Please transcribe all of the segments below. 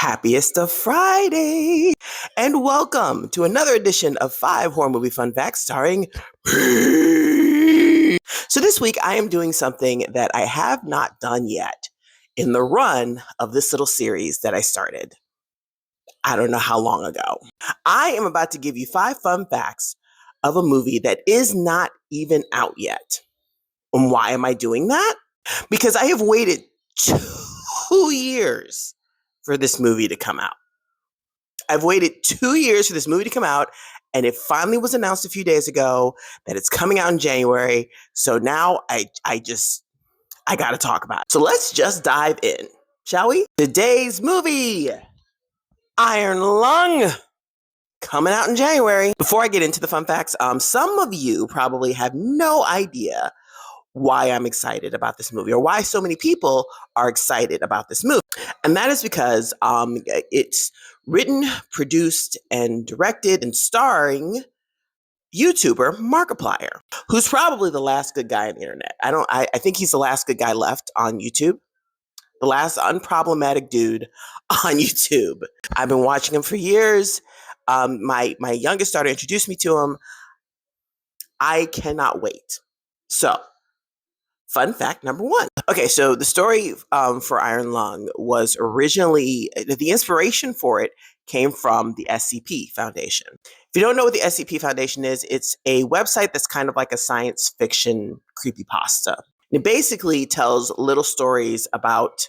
Happiest of Friday, and welcome to another edition of 5 Horror Movie Fun Facts starring me. So this week I am doing something that I have not done yet in the run of this little series that I started. I don't know how long ago. I am about to give you 5 fun facts of a movie that is not even out yet. And why am I doing that? Because I have waited 2 years for this movie to come out. I've waited 2 years for this movie to come out, and it finally was announced a few days ago that it's coming out in January. So now I got to talk about it. So let's just dive in, shall we? Today's movie, Iron Lung, coming out in January. Before I get into the fun facts, some of you probably have no idea why I'm excited about this movie or why so many people are excited about this movie. And that is because it's written, produced, and directed and starring YouTuber Markiplier, who's probably the last good guy on the internet. I think he's the last good guy left on YouTube. The last unproblematic dude on YouTube. I've been watching him for years. My youngest daughter introduced me to him. I cannot wait. So, fun fact number 1. Okay, so the story for Iron Lung was originally, the inspiration for it came from the SCP Foundation. If you don't know what the SCP Foundation is, it's a website that's kind of like a science fiction creepypasta. It basically tells little stories about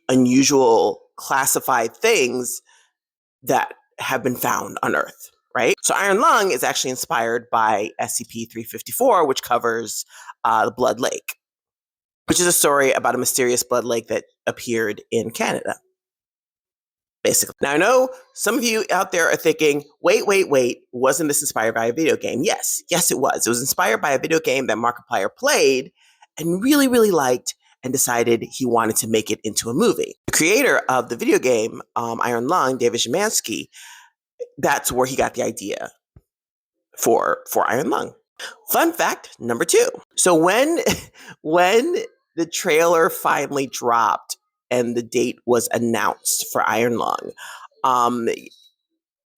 unusual classified things that have been found on Earth, right? So Iron Lung is actually inspired by SCP-354, which covers the Blood Lake, which is a story about a mysterious blood lake that appeared in Canada, basically. Now, I know some of you out there are thinking, wait, wasn't this inspired by a video game? Yes, it was. It was inspired by a video game that Markiplier played and really, really liked and decided he wanted to make it into a movie. The creator of the video game, Iron Lung, David Szymanski, that's where he got the idea for Iron Lung. Fun fact number 2. So when the trailer finally dropped and the date was announced for Iron Lung,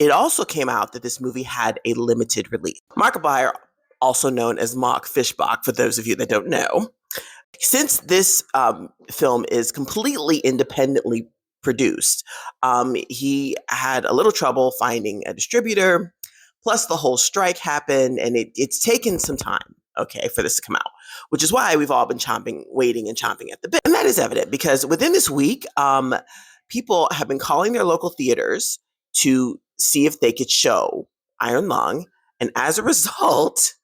it also came out that this movie had a limited release. Markiplier, also known as Mark Fischbach, for those of you that don't know, since this film is completely independently produced, he had a little trouble finding a distributor. Plus, the whole strike happened, and it's taken some time, okay, for this to come out, which is why we've all been waiting and chomping at the bit. And that is evident because within this week, people have been calling their local theaters to see if they could show Iron Lung. And as a result,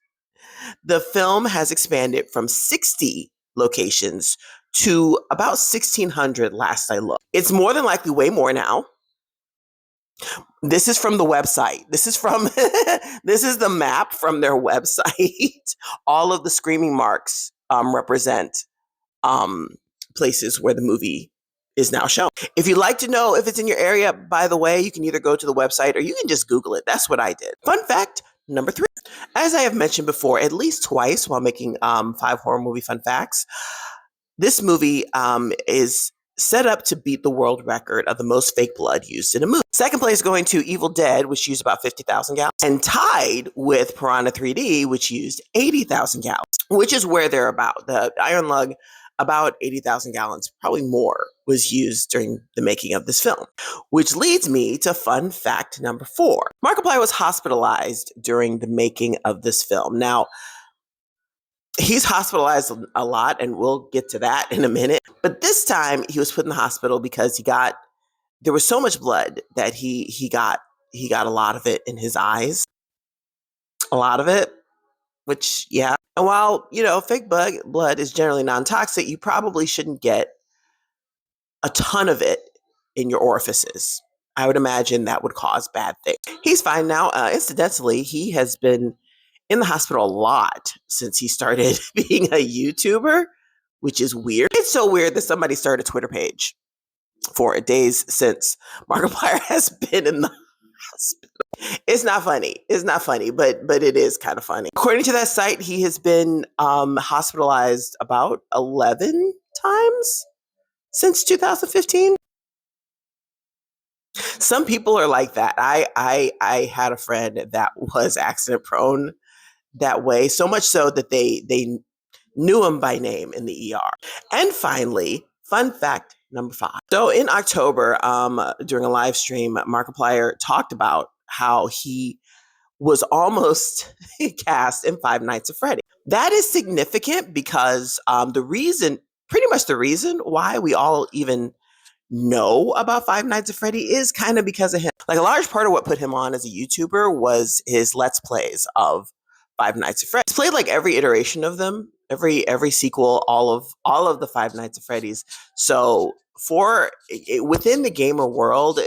the film has expanded from 60 locations to about 1,600 last I looked. It's more than likely way more now. This is from the website. This is the map from their website. All of the screaming marks represent places where the movie is now shown. If you'd like to know if it's in your area, by the way, you can either go to the website or you can just Google it. That's what I did. Fun fact number 3. As I have mentioned before, at least twice while making 5 horror movie fun facts, this movie is set up to beat the world record of the most fake blood used in a movie. Second place going to Evil Dead, which used about 50,000 gallons, and tied with Piranha 3D, which used 80,000 gallons, which is where they're about. The Iron Lung, about 80,000 gallons, probably more, was used during the making of this film. Which leads me to fun fact number 4. Markiplier was hospitalized during the making of this film. Now, he's hospitalized a lot, and we'll get to that in a minute. But this time, he was put in the hospital because there was so much blood that he got a lot of it in his eyes. A lot of it, which, yeah. And while, fake blood is generally non-toxic, you probably shouldn't get a ton of it in your orifices. I would imagine that would cause bad things. He's fine now. Incidentally, he has been in the hospital a lot since he started being a YouTuber, which is weird. It's so weird that somebody started a Twitter page for days since Markiplier has been in the hospital. It's not funny, but it is kind of funny. According to that site, he has been hospitalized about 11 times since 2015. Some people are like that. I had a friend that was accident prone that way, so much so that they knew him by name in the ER. And finally, fun fact number 5. So in October, during a live stream, Markiplier talked about how he was almost cast in Five Nights at Freddy. That is significant because pretty much the reason why we all even know about Five Nights at Freddy is kind of because of him. Like a large part of what put him on as a YouTuber was his Let's Plays of Five Nights at Freddy. He's played like every iteration of them, every sequel, all of the Five Nights at Freddy's. So within the gamer world,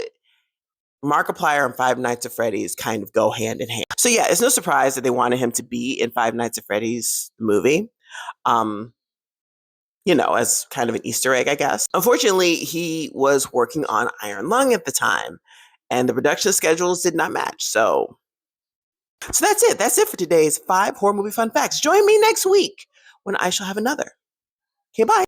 Markiplier and Five Nights at Freddy's kind of go hand in hand. So yeah, it's no surprise that they wanted him to be in Five Nights at Freddy's movie. As kind of an Easter egg, I guess. Unfortunately, he was working on Iron Lung at the time, and the production schedules did not match. So that's it. That's it for today's 5 horror movie fun facts. Join me next week when I shall have another. Okay, bye.